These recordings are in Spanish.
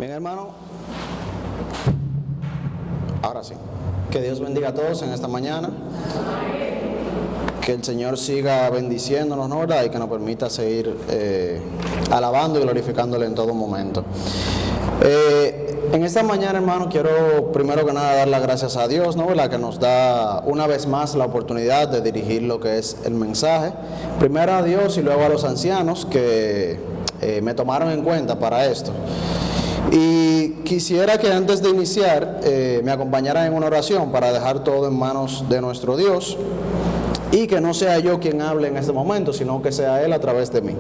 Bien, hermano. Ahora sí. Que Dios bendiga a todos en esta mañana. Que el Señor siga bendiciéndonos, ¿no? ¿Verdad? Y que nos permita seguir alabando y glorificándole en todo momento. En esta mañana, hermano, quiero primero que nada dar las gracias a Dios, ¿no? ¿Verdad? Que nos da una vez más la oportunidad de dirigir lo que es el mensaje. Primero a Dios y luego a los ancianos que me tomaron en cuenta para esto. Y quisiera que antes de iniciar me acompañaran en una oración para dejar todo en manos de nuestro Dios y que no sea yo quien hable en este momento, sino que sea Él a través de mí.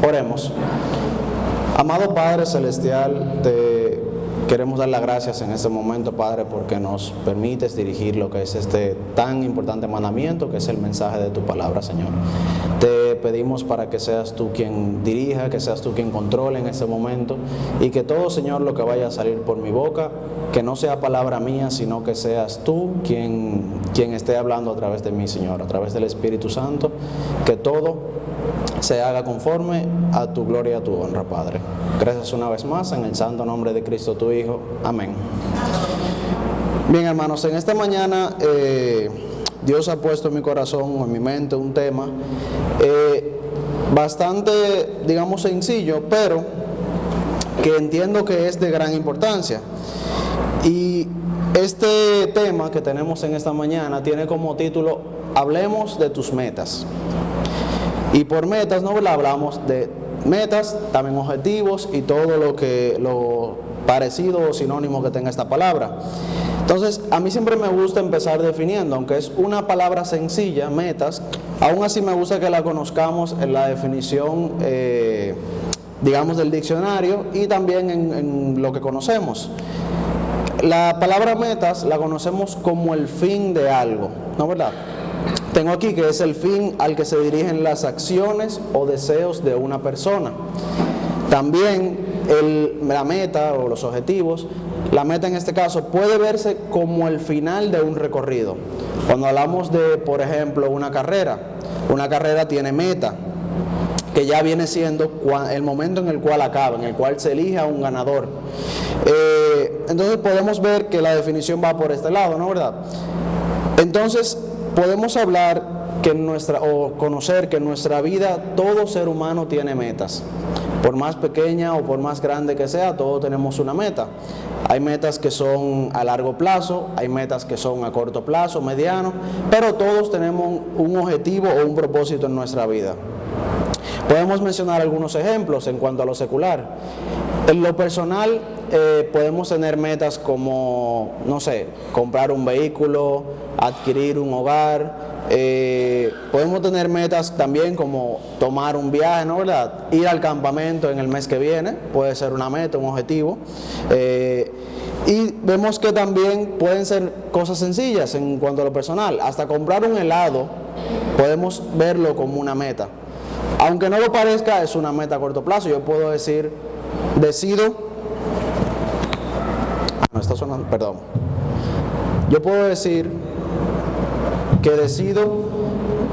Oremos. Amado Padre Celestial, te queremos dar las gracias en este momento, Padre, porque nos permites dirigir lo que es este tan importante mandamiento, que es el mensaje de tu palabra, Señor. Te pedimos para que seas tú quien dirija, que seas tú quien controle en este momento, y que todo, Señor, lo que vaya a salir por mi boca, que no sea palabra mía, sino que seas tú quien esté hablando a través de mí, Señor, a través del Espíritu Santo, que todo se haga conforme a tu gloria y a tu honra, Padre. Gracias una vez más en el santo nombre de Cristo tu Hijo. Amén. Bien, hermanos, en esta mañana Dios ha puesto en mi corazón o en mi mente un tema bastante, digamos, sencillo, pero que entiendo que es de gran importancia. Y este tema que tenemos en esta mañana tiene como título: Hablemos de tus metas. Y por metas, ¿no? Hablamos de metas, también objetivos y todo lo parecido o sinónimo que tenga esta palabra. Entonces, a mí siempre me gusta empezar definiendo, aunque es una palabra sencilla, metas, aún así me gusta que la conozcamos en la definición, digamos, del diccionario y también en lo que conocemos. La palabra metas la conocemos como el fin de algo, ¿no, verdad? Tengo aquí que es el fin al que se dirigen las acciones o deseos de una persona. También la meta o los objetivos, la meta en este caso puede verse como el final de un recorrido. Cuando hablamos de, por ejemplo, una carrera tiene meta, que ya viene siendo el momento en el cual acaba, en el cual se elige a un ganador. Entonces podemos ver que la definición va por este lado, ¿no, verdad? Entonces podemos hablar o conocer que en nuestra vida todo ser humano tiene metas. Por más pequeña o por más grande que sea, todos tenemos una meta. Hay metas que son a largo plazo, hay metas que son a corto plazo, mediano, pero todos tenemos un objetivo o un propósito en nuestra vida. Podemos mencionar algunos ejemplos en cuanto a lo secular. En lo personal, podemos tener metas como, no sé, comprar un vehículo, adquirir un hogar. Podemos tener metas también como tomar un viaje, ¿no, verdad? Ir al campamento en el mes que viene, puede ser una meta, un objetivo. Y vemos que también pueden ser cosas sencillas en cuanto a lo personal. Hasta comprar un helado podemos verlo como una meta. Aunque no lo parezca, es una meta a corto plazo. Yo puedo decir, Yo puedo decir que decido,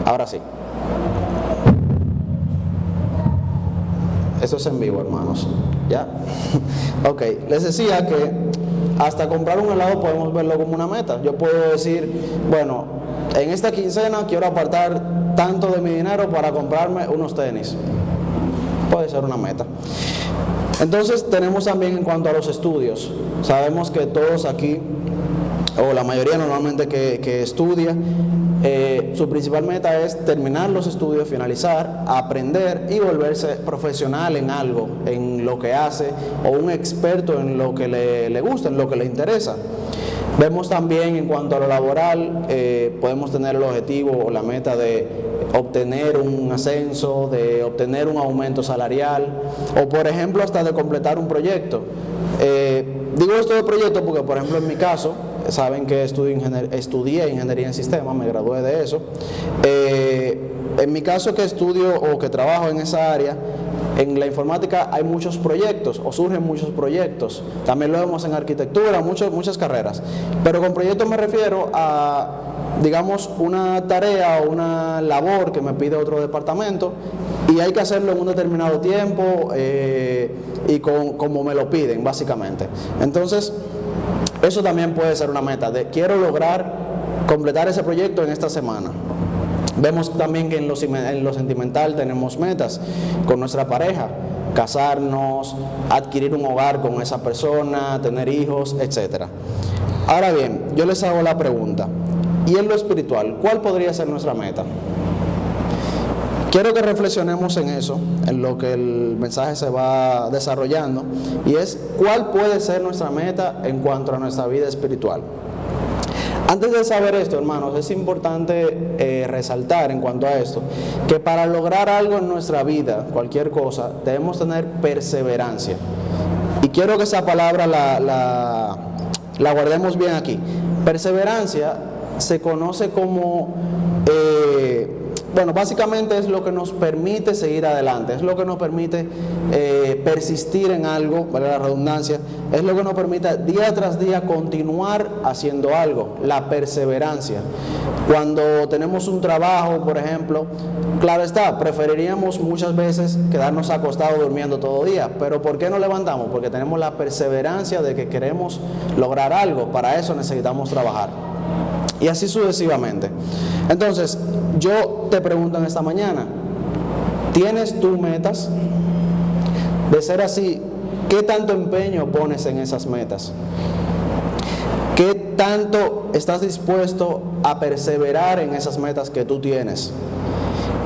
ahora sí. Esto es en vivo, hermanos. ¿Ya? Ok, les decía que hasta comprar un helado podemos verlo como una meta. Yo puedo decir, bueno, en esta quincena quiero apartar tanto de mi dinero para comprarme unos tenis. Puede ser una meta. Entonces tenemos también en cuanto a los estudios. Sabemos que todos aquí, o la mayoría normalmente que estudia, su principal meta es terminar los estudios, finalizar, aprender y volverse profesional en algo, en lo que hace, o un experto en lo que le gusta, en lo que le interesa. Vemos también en cuanto a lo laboral, podemos tener el objetivo o la meta de obtener un ascenso, de obtener un aumento salarial, o por ejemplo hasta de completar un proyecto. Digo esto de proyecto porque, por ejemplo, en mi caso, saben que estudié ingeniería en sistemas, me gradué de eso. En mi caso, que estudio o que trabajo en esa área, en la informática hay muchos proyectos o surgen muchos proyectos. También lo vemos en arquitectura, muchas carreras. Pero con proyectos me refiero a, digamos, una tarea o una labor que me pide otro departamento y hay que hacerlo en un determinado tiempo y como me lo piden, básicamente. Entonces, eso también puede ser una meta, de quiero lograr completar ese proyecto en esta semana. Vemos también que en lo sentimental tenemos metas con nuestra pareja, casarnos, adquirir un hogar con esa persona, tener hijos, etc. Ahora bien, yo les hago la pregunta, ¿y en lo espiritual, cuál podría ser nuestra meta? Quiero que reflexionemos en eso, en lo que el mensaje se va desarrollando, y es ¿cuál puede ser nuestra meta en cuanto a nuestra vida espiritual? Antes de saber esto, hermanos, es importante resaltar en cuanto a esto, que para lograr algo en nuestra vida, cualquier cosa, debemos tener perseverancia. Y quiero que esa palabra la guardemos bien aquí. Perseverancia se conoce como, básicamente es lo que nos permite seguir adelante, es lo que nos permite persistir en algo, vale la redundancia, es lo que nos permite día tras día continuar haciendo algo, la perseverancia. Cuando tenemos un trabajo, por ejemplo, claro está, preferiríamos muchas veces quedarnos acostados durmiendo todo día, pero ¿por qué no levantamos? Porque tenemos la perseverancia de que queremos lograr algo, para eso necesitamos trabajar. Y así sucesivamente. Entonces, yo te pregunto en esta mañana, ¿tienes tú metas? De ser así, ¿qué tanto empeño pones en esas metas? ¿Qué tanto estás dispuesto a perseverar en esas metas que tú tienes?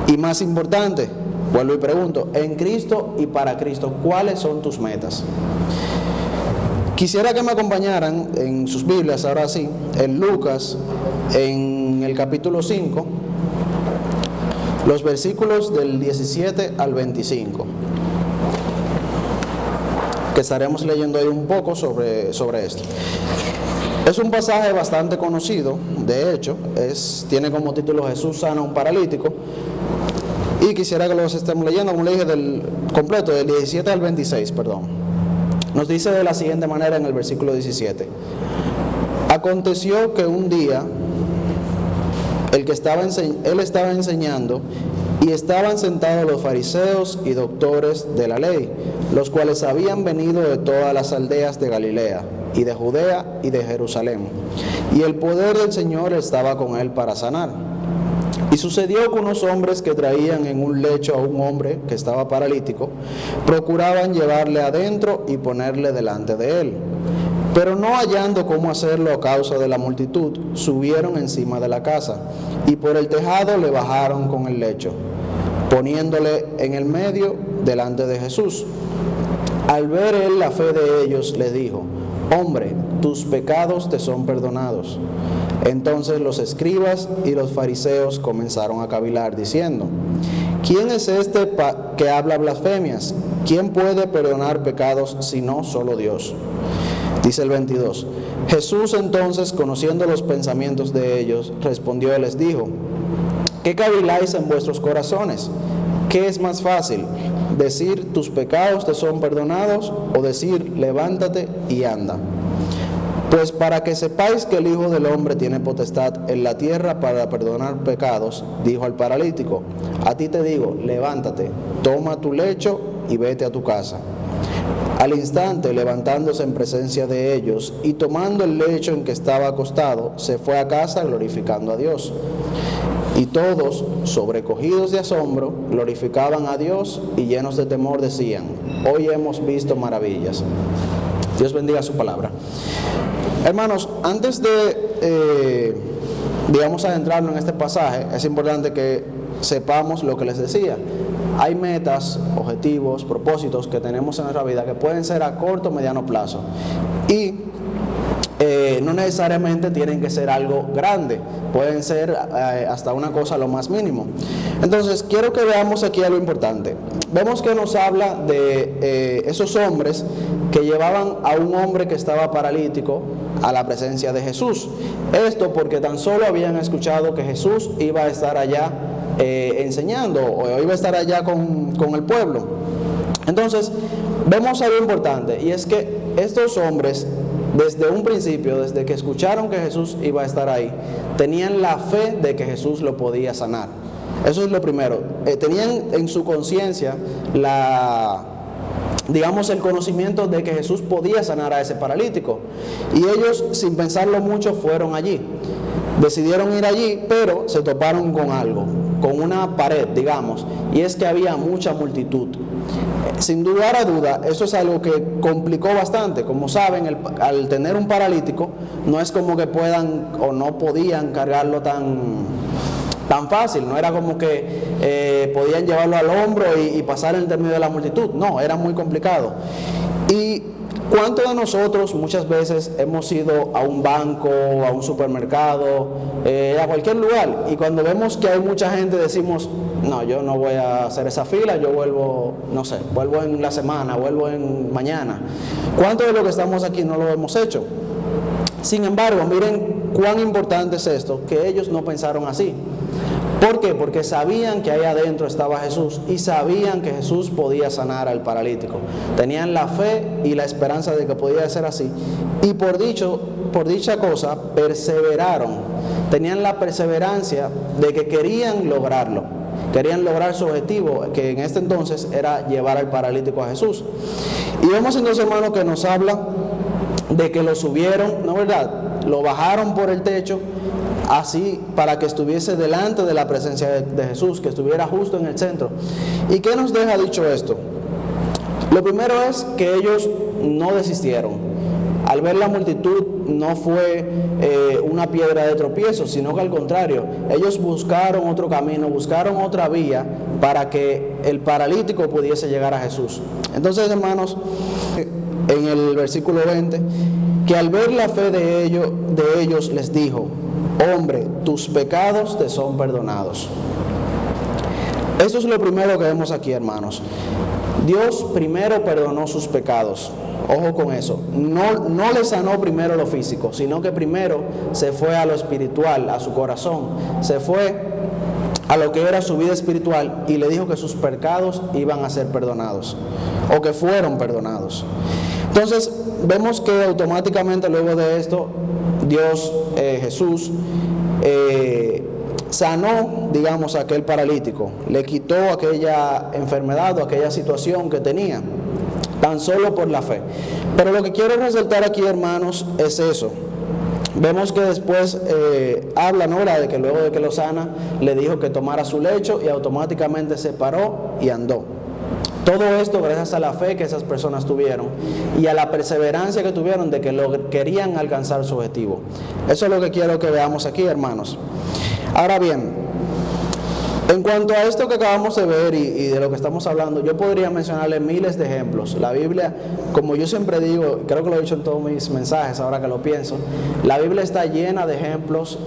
Y más importante, vuelvo y pregunto, en Cristo y para Cristo, ¿cuáles son tus metas? Quisiera que me acompañaran en sus Biblias, ahora sí, en Lucas, en el capítulo 5, los versículos del 17 al 25, que estaremos leyendo ahí un poco sobre esto. Es un pasaje bastante conocido, de hecho, tiene como título Jesús sana a un paralítico, y quisiera que los estemos leyendo, como le dije, del 17 al 26, perdón. Nos dice de la siguiente manera en el versículo 17. Aconteció que un día él estaba enseñando y estaban sentados los fariseos y doctores de la ley, los cuales habían venido de todas las aldeas de Galilea y de Judea y de Jerusalén. Y el poder del Señor estaba con él para sanar. Y sucedió que unos hombres que traían en un lecho a un hombre que estaba paralítico, procuraban llevarle adentro y ponerle delante de él. Pero no hallando cómo hacerlo a causa de la multitud, subieron encima de la casa, y por el tejado le bajaron con el lecho, poniéndole en el medio delante de Jesús. Al ver él la fe de ellos, le dijo: hombre, tus pecados te son perdonados. Entonces los escribas y los fariseos comenzaron a cavilar, diciendo: ¿quién es este que habla blasfemias? ¿Quién puede perdonar pecados sino solo Dios? Dice el 22. Jesús entonces, conociendo los pensamientos de ellos, respondió y les dijo: ¿qué caviláis en vuestros corazones? ¿Qué es más fácil, decir tus pecados te son perdonados, o decir levántate y anda? Pues para que sepáis que el Hijo del Hombre tiene potestad en la tierra para perdonar pecados, dijo al paralítico: a ti te digo, levántate, toma tu lecho y vete a tu casa. Al instante, levantándose en presencia de ellos y tomando el lecho en que estaba acostado, se fue a casa glorificando a Dios. Y todos, sobrecogidos de asombro, glorificaban a Dios y llenos de temor decían: hoy hemos visto maravillas. Dios bendiga su palabra. Hermanos, antes de, adentrarnos en este pasaje, es importante que sepamos lo que les decía. Hay metas, objetivos, propósitos que tenemos en nuestra vida que pueden ser a corto o mediano plazo. Y no necesariamente tienen que ser algo grande, pueden ser hasta una cosa lo más mínimo. Entonces, quiero que veamos aquí algo importante. Vemos que nos habla de esos hombres que llevaban a un hombre que estaba paralítico a la presencia de Jesús. Esto porque tan solo habían escuchado que Jesús iba a estar allá enseñando, o iba a estar allá con el pueblo. Entonces, vemos algo importante, y es que estos hombres, desde un principio, desde que escucharon que Jesús iba a estar ahí, tenían la fe de que Jesús lo podía sanar. Eso es lo primero. Tenían en su conciencia el conocimiento de que Jesús podía sanar a ese paralítico. Y ellos, sin pensarlo mucho, fueron allí. Decidieron ir allí, pero se toparon con algo, con una pared, y es que había mucha multitud. Sin lugar a duda, eso es algo que complicó bastante. Como saben, al tener un paralítico, no es como que puedan o no podían cargarlo tan fácil, no era como que podían llevarlo al hombro y pasar en medio de la multitud, no, era muy complicado. Y ¿cuántos de nosotros muchas veces hemos ido a un banco, a un supermercado, a cualquier lugar, y cuando vemos que hay mucha gente decimos, no, yo no voy a hacer esa fila, yo vuelvo, no sé, vuelvo en la semana, vuelvo en mañana? ¿Cuántos de los que estamos aquí no lo hemos hecho? Sin embargo, miren cuán importante es esto, que ellos no pensaron así. ¿Por qué? Porque sabían que ahí adentro estaba Jesús y sabían que Jesús podía sanar al paralítico. Tenían la fe y la esperanza de que podía ser así. Y por dicha cosa, perseveraron. Tenían la perseverancia de que querían lograrlo. Querían lograr su objetivo, que en este entonces era llevar al paralítico a Jesús. Y vemos entonces, hermanos, que nos habla de que lo subieron, ¿no es verdad? Lo bajaron por el techo, así para que estuviese delante de la presencia de Jesús, que estuviera justo en el centro. ¿Y qué nos deja dicho esto? Lo primero es que ellos no desistieron. Al ver la multitud no fue una piedra de tropiezo, sino que al contrario, ellos buscaron otro camino, buscaron otra vía para que el paralítico pudiese llegar a Jesús. Entonces, hermanos, en el versículo 20, que al ver la fe de ellos les dijo: hombre, tus pecados te son perdonados. Eso es lo primero que vemos aquí, hermanos. Dios primero perdonó sus pecados. Ojo con eso. No le sanó primero lo físico, sino que primero se fue a lo espiritual, a su corazón. Se fue a lo que era su vida espiritual y le dijo que sus pecados iban a ser perdonados, o que fueron perdonados. Entonces, vemos que automáticamente luego de esto, Dios, Jesús, sanó, a aquel paralítico, le quitó aquella enfermedad o aquella situación que tenía, tan solo por la fe. Pero lo que quiero resaltar aquí, hermanos, es eso. Vemos que después habla, ¿no?, de que luego de que lo sana, le dijo que tomara su lecho y automáticamente se paró y andó. Todo esto gracias a la fe que esas personas tuvieron y a la perseverancia que tuvieron de que querían alcanzar su objetivo. Eso es lo que quiero que veamos aquí, hermanos. Ahora bien, en cuanto a esto que acabamos de ver y de lo que estamos hablando, yo podría mencionarle miles de ejemplos. La Biblia, como yo siempre digo, creo que lo he dicho en todos mis mensajes ahora que lo pienso, la Biblia está llena de ejemplos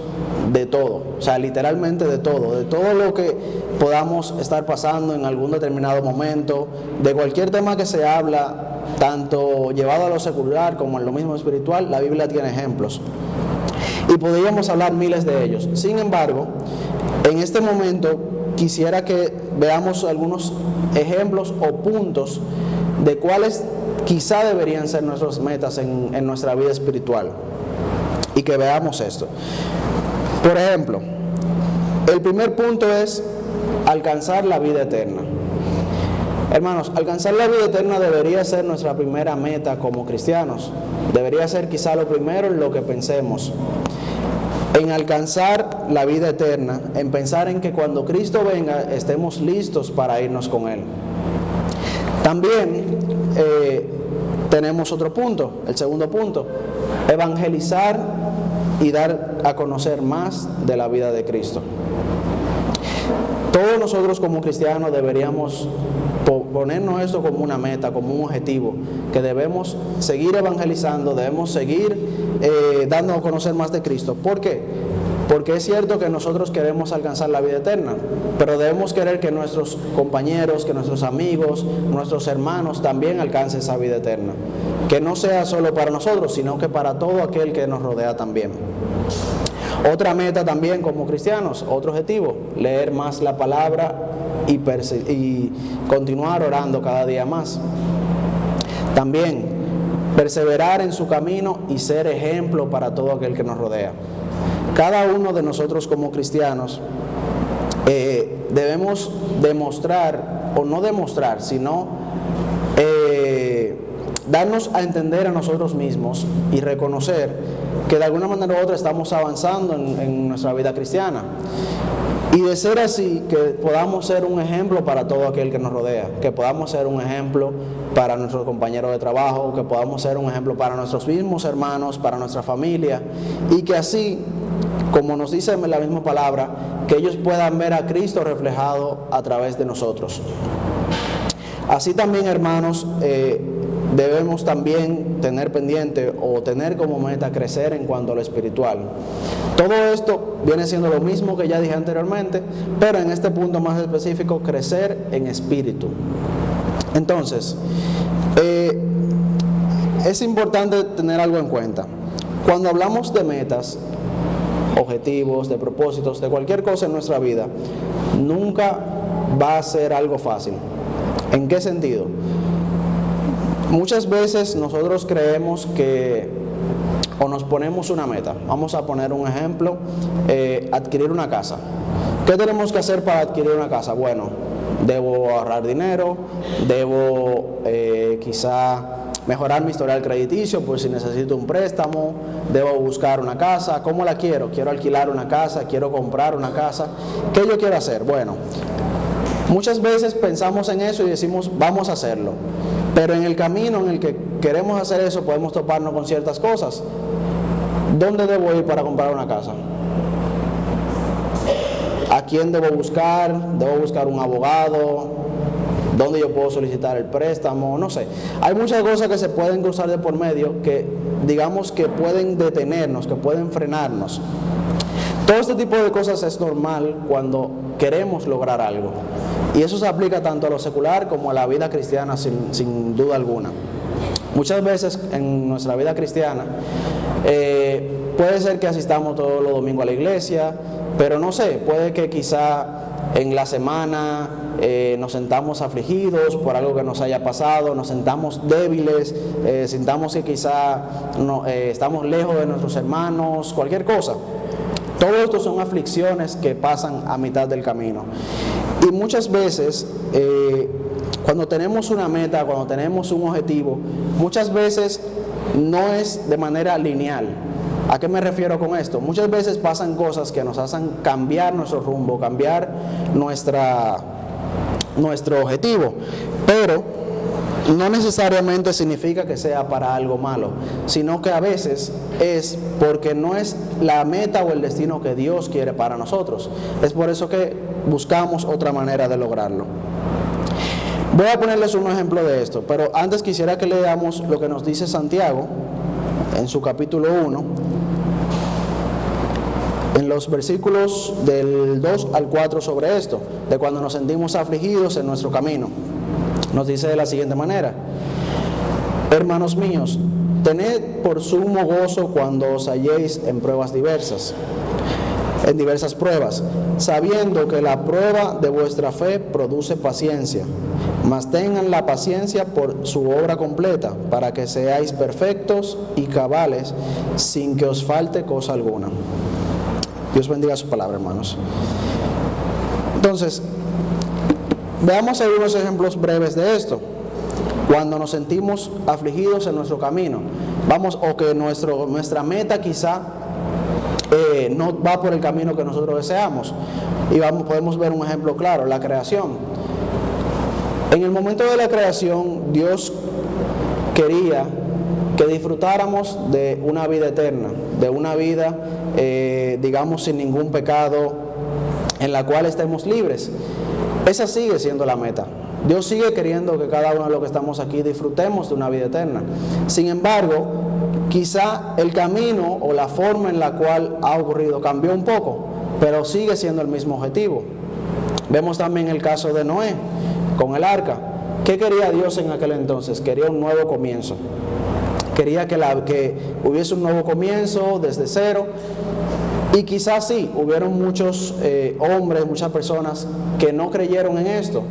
de todo, o sea, literalmente de todo lo que podamos estar pasando en algún determinado momento, de cualquier tema que se habla, tanto llevado a lo secular como en lo mismo espiritual, la Biblia tiene ejemplos. Y podríamos hablar miles de ellos. Sin embargo, en este momento quisiera que veamos algunos ejemplos o puntos de cuáles quizá deberían ser nuestras metas en nuestra vida espiritual. Y que veamos esto. Por ejemplo, el primer punto es alcanzar la vida eterna. Hermanos, alcanzar la vida eterna debería ser nuestra primera meta como cristianos. Debería ser quizá lo primero en lo que pensemos. En alcanzar la vida eterna, en pensar en que cuando Cristo venga estemos listos para irnos con Él. También tenemos otro punto, el segundo punto, evangelizar y dar a conocer más de la vida de Cristo. Todos nosotros como cristianos deberíamos ponernos esto como una meta, como un objetivo, que debemos seguir evangelizando, debemos seguir dando a conocer más de Cristo. ¿Por qué? Porque es cierto que nosotros queremos alcanzar la vida eterna, pero debemos querer que nuestros compañeros, que nuestros amigos, nuestros hermanos también alcancen esa vida eterna. Que no sea solo para nosotros, sino que para todo aquel que nos rodea también. Otra meta también como cristianos, otro objetivo, leer más la palabra y continuar orando cada día más. También perseverar en su camino y ser ejemplo para todo aquel que nos rodea. Cada uno de nosotros como cristianos debemos demostrar, o no demostrar, sino darnos a entender a nosotros mismos y reconocer que de alguna manera u otra estamos avanzando en nuestra vida cristiana. Y de ser así, que podamos ser un ejemplo para todo aquel que nos rodea, que podamos ser un ejemplo para nuestros compañeros de trabajo, que podamos ser un ejemplo para nuestros mismos hermanos, para nuestra familia, y que así, como nos dice la misma palabra, que ellos puedan ver a Cristo reflejado a través de nosotros. Así también, hermanos, debemos también tener pendiente o tener como meta crecer en cuanto a lo espiritual. Todo esto viene siendo lo mismo que ya dije anteriormente, pero en este punto más específico, crecer en espíritu. Entonces, es importante tener algo en cuenta. Cuando hablamos de metas, objetivos, de propósitos, de cualquier cosa en nuestra vida, nunca va a ser algo fácil. ¿En qué sentido? Muchas veces nosotros creemos que, o nos ponemos una meta. Vamos a poner un ejemplo, adquirir una casa. ¿Qué tenemos que hacer para adquirir una casa? Bueno, debo ahorrar dinero, debo quizá mejorar mi historial crediticio por si necesito un préstamo, debo buscar una casa. ¿Cómo la quiero? Quiero alquilar una casa, quiero comprar una casa. ¿Qué yo quiero hacer? Bueno, muchas veces pensamos en eso y decimos, vamos a hacerlo. Pero en el camino en el que queremos hacer eso, podemos toparnos con ciertas cosas. ¿Dónde debo ir para comprar una casa? ¿A quién debo buscar? ¿Debo buscar un abogado? ¿Dónde yo puedo solicitar el préstamo? No sé. Hay muchas cosas que se pueden cruzar de por medio que, digamos, que pueden detenernos, que pueden frenarnos. Todo este tipo de cosas es normal cuando queremos lograr algo. Y eso se aplica tanto a lo secular como a la vida cristiana sin duda alguna. Muchas veces en nuestra vida cristiana puede ser que asistamos todos los domingos a la iglesia, pero no sé, puede que quizá en la semana nos sentamos afligidos por algo que nos haya pasado, nos sentamos débiles, sintamos que quizá estamos lejos de nuestros hermanos, cualquier cosa. Todo esto son aflicciones que pasan a mitad del camino. Y muchas veces, cuando tenemos una meta, cuando tenemos un objetivo, muchas veces no es de manera lineal. ¿A qué me refiero con esto? Muchas veces pasan cosas que nos hacen cambiar nuestro rumbo, cambiar nuestro objetivo, pero no necesariamente significa que sea para algo malo, sino que a veces es porque no es la meta o el destino que Dios quiere para nosotros. Es por eso que buscamos otra manera de lograrlo. Voy a ponerles un ejemplo de esto, pero antes quisiera que leamos lo que nos dice Santiago en su capítulo 1, en los versículos del 2 al 4 sobre esto, de cuando nos sentimos afligidos en nuestro camino. Nos dice de la siguiente manera: hermanos míos, tened por sumo gozo cuando os halléis en diversas pruebas, sabiendo que la prueba de vuestra fe produce paciencia. Mas tengan la paciencia por su obra completa, para que seáis perfectos y cabales, sin que os falte cosa alguna. Dios bendiga su palabra, hermanos. Entonces, veamos algunos ejemplos breves de esto. Cuando nos sentimos afligidos en nuestro camino, o que nuestra meta quizá no va por el camino que nosotros deseamos. Y podemos ver un ejemplo claro: la creación. En el momento de la creación, Dios quería que disfrutáramos de una vida eterna, de una vida, digamos, sin ningún pecado, en la cual estemos libres. Esa sigue siendo la meta. Dios sigue queriendo que cada uno de los que estamos aquí disfrutemos de una vida eterna. Sin embargo, quizá el camino o la forma en la cual ha ocurrido cambió un poco, pero sigue siendo el mismo objetivo. Vemos también el caso de Noé con el arca. ¿Qué quería Dios en aquel entonces? Quería un nuevo comienzo. Quería que hubiese un nuevo comienzo desde cero. Y quizás sí, hubieron muchos hombres, muchas personas que no creyeron en esto.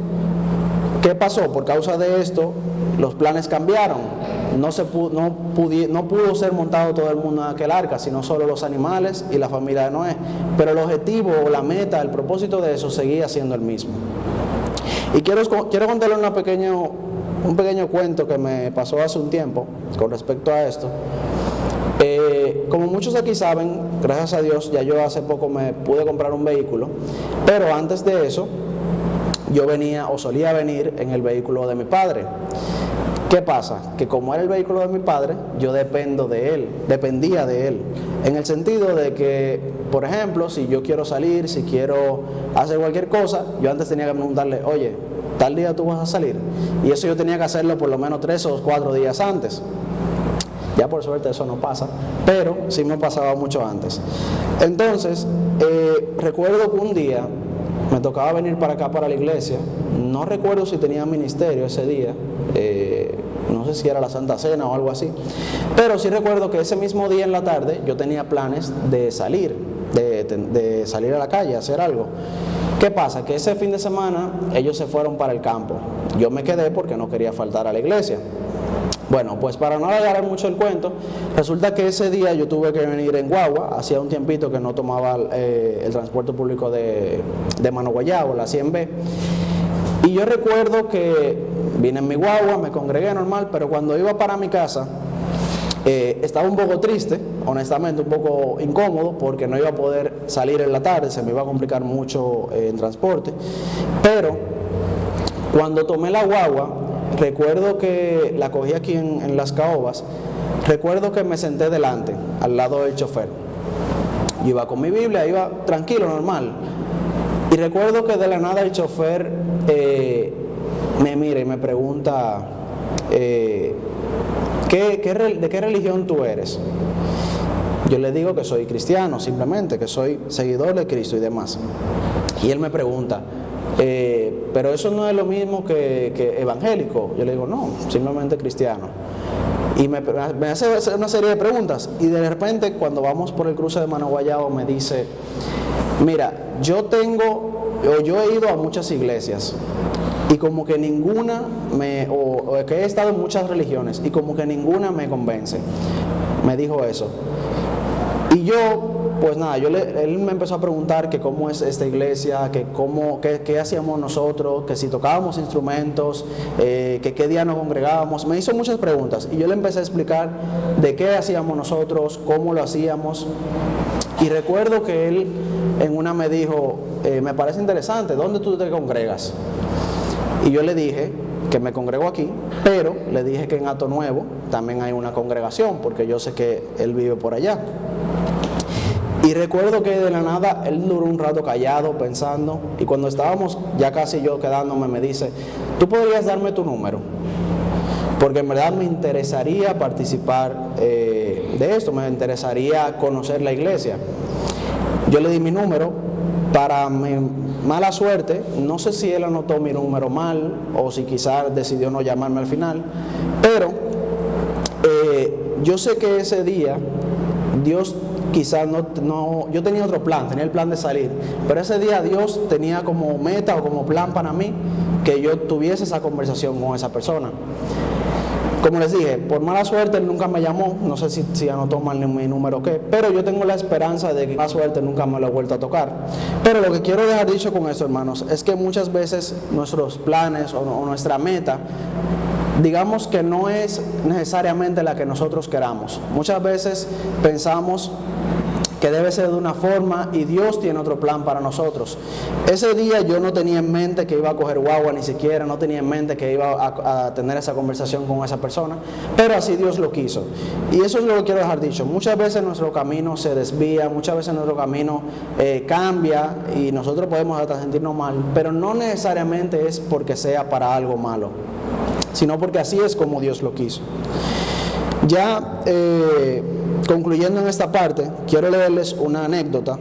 ¿Qué pasó? Por causa de esto, los planes cambiaron. no pudo ser montado todo el mundo en aquel arca, sino solo los animales y la familia de Noé. Pero el objetivo o la meta, el propósito de eso seguía siendo el mismo. Y quiero contarle un pequeño cuento que me pasó hace un tiempo con respecto a esto. Como muchos aquí saben, gracias a Dios, ya yo hace poco me pude comprar un vehículo, pero antes de eso, yo venía o solía venir en el vehículo de mi padre. ¿Qué pasa? Que como era el vehículo de mi padre, yo dependía de él, en el sentido de que, por ejemplo, si yo quiero salir, si quiero hacer cualquier cosa, yo antes tenía que preguntarle, oye, tal día tú vas a salir, y eso yo tenía que hacerlo por lo menos 3 o 4 días antes. Ya por suerte eso no pasa, pero sí me pasaba mucho antes. Entonces, recuerdo que un día me tocaba venir para acá, para la iglesia. No recuerdo si tenía ministerio ese día, no sé si era la Santa Cena o algo así, pero sí recuerdo que ese mismo día en la tarde yo tenía planes de salir, de salir a la calle, a hacer algo. ¿Qué pasa? Que ese fin de semana ellos se fueron para el campo. Yo me quedé porque no quería faltar a la iglesia. Bueno, pues para no alargar mucho el cuento, resulta que ese día yo tuve que venir en guagua. Hacía un tiempito que no tomaba el transporte público de Mano Guayabo, la 100B. Y yo recuerdo que vine en mi guagua, me congregué normal, pero cuando iba para mi casa, estaba un poco triste, honestamente un poco incómodo, porque no iba a poder salir en la tarde, se me iba a complicar mucho en transporte. Pero cuando tomé la guagua, recuerdo que la cogí aquí en Las Caobas, recuerdo que me senté delante, al lado del chofer. Yo iba con mi Biblia, iba tranquilo, normal. Y recuerdo que de la nada el chofer me mira y me pregunta, ¿de qué religión tú eres? Yo le digo que soy cristiano, simplemente, que soy seguidor de Cristo y demás. Y él me pregunta, pero eso no es lo mismo que evangélico. Yo le digo, no, simplemente cristiano. Y me hace una serie de preguntas. Y de repente, cuando vamos por el cruce de Mano Guayabo, me dice, mira, yo he ido a muchas iglesias y como que ninguna o que he estado en muchas religiones y como que ninguna me convence. Me dijo eso. Y yo, pues nada, él me empezó a preguntar que cómo es esta iglesia, que qué hacíamos nosotros, que si tocábamos instrumentos, que qué día nos congregábamos. Me hizo muchas preguntas y yo le empecé a explicar de qué hacíamos nosotros, cómo lo hacíamos. Y recuerdo que él en una me dijo, me parece interesante, ¿dónde tú te congregas? Y yo le dije que me congrego aquí, pero le dije que en Hato Nuevo también hay una congregación, porque yo sé que él vive por allá. Y recuerdo que de la nada él duró un rato callado pensando, y cuando estábamos ya casi yo quedándome me dice, ¿tú podrías darme tu número? Porque en verdad me interesaría participar de esto, me interesaría conocer la iglesia. Yo le di mi número. Para mi mala suerte, no sé si él anotó mi número mal o si quizás decidió no llamarme al final, pero yo sé que ese día Dios quizás yo tenía otro plan, tenía el plan de salir, pero ese día Dios tenía como meta o como plan para mí que yo tuviese esa conversación con esa persona. Como les dije, por mala suerte él nunca me llamó, no sé si anotó mal mi número o qué, pero yo tengo la esperanza de que mala suerte nunca me lo he vuelto a tocar. Pero lo que quiero dejar dicho con esto, hermanos, es que muchas veces nuestros planes o nuestra meta, digamos que no es necesariamente la que nosotros queramos. Muchas veces pensamos que debe ser de una forma y Dios tiene otro plan para nosotros. Ese día yo no tenía en mente que iba a coger guagua, ni siquiera no tenía en mente que iba a tener esa conversación con esa persona, pero así Dios lo quiso. Y eso es lo que quiero dejar dicho. Muchas veces nuestro camino se desvía, muchas veces nuestro camino cambia y nosotros podemos hasta sentirnos mal, pero no necesariamente es porque sea para algo malo, sino porque así es como Dios lo quiso. Ya concluyendo en esta parte, quiero leerles una anécdota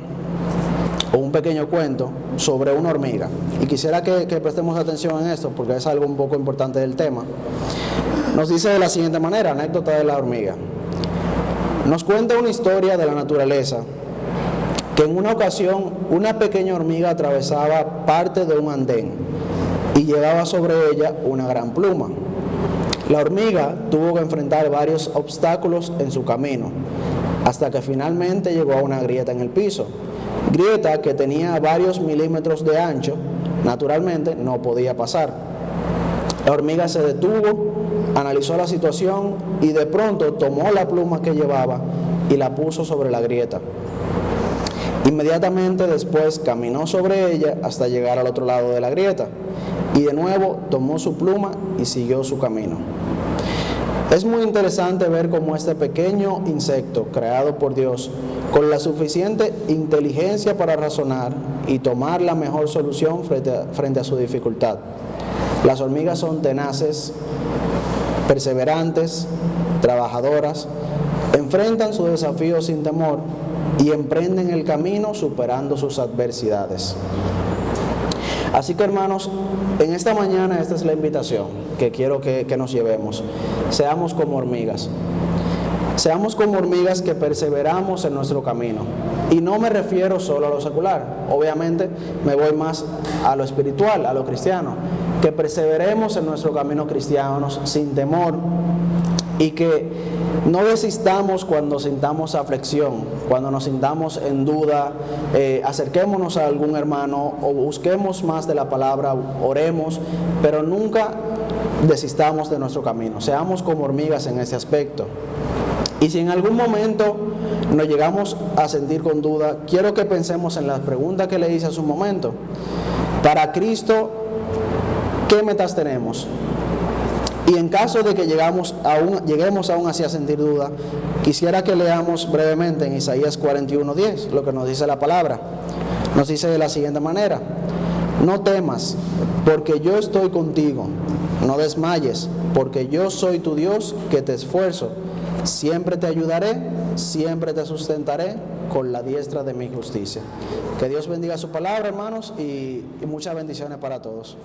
o un pequeño cuento sobre una hormiga. Y quisiera que prestemos atención en esto porque es algo un poco importante del tema. Nos dice de la siguiente manera, anécdota de la hormiga. Nos cuenta una historia de la naturaleza que en una ocasión una pequeña hormiga atravesaba parte de un andén y llevaba sobre ella una gran pluma. La hormiga tuvo que enfrentar varios obstáculos en su camino, hasta que finalmente llegó a una grieta en el piso. Grieta que tenía varios milímetros de ancho, naturalmente no podía pasar. La hormiga se detuvo, analizó la situación y de pronto tomó la pluma que llevaba y la puso sobre la grieta. Inmediatamente después caminó sobre ella hasta llegar al otro lado de la grieta y de nuevo tomó su pluma y siguió su camino. Es muy interesante ver cómo este pequeño insecto creado por Dios, con la suficiente inteligencia para razonar y tomar la mejor solución frente a su dificultad. Las hormigas son tenaces, perseverantes, trabajadoras, enfrentan sus desafíos sin temor y emprenden el camino superando sus adversidades. Así que, hermanos, en esta mañana esta es la invitación que quiero que nos llevemos. Seamos como hormigas. Seamos como hormigas que perseveramos en nuestro camino. Y no me refiero solo a lo secular. Obviamente me voy más a lo espiritual, a lo cristiano. Que perseveremos en nuestro camino cristiano sin temor y que no desistamos cuando sintamos aflicción, cuando nos sintamos en duda, acerquémonos a algún hermano o busquemos más de la palabra, oremos, pero nunca desistamos de nuestro camino. Seamos como hormigas en ese aspecto. Y si en algún momento nos llegamos a sentir con duda, quiero que pensemos en la pregunta que le hice hace un momento. Para Cristo, ¿qué metas tenemos? Y en caso de que lleguemos aún así a sentir duda, quisiera que leamos brevemente en Isaías 41:10, lo que nos dice la palabra. Nos dice de la siguiente manera: no temas, porque yo estoy contigo. No desmayes, porque yo soy tu Dios que te esfuerzo. Siempre te ayudaré, siempre te sustentaré con la diestra de mi justicia. Que Dios bendiga su palabra, hermanos, y muchas bendiciones para todos.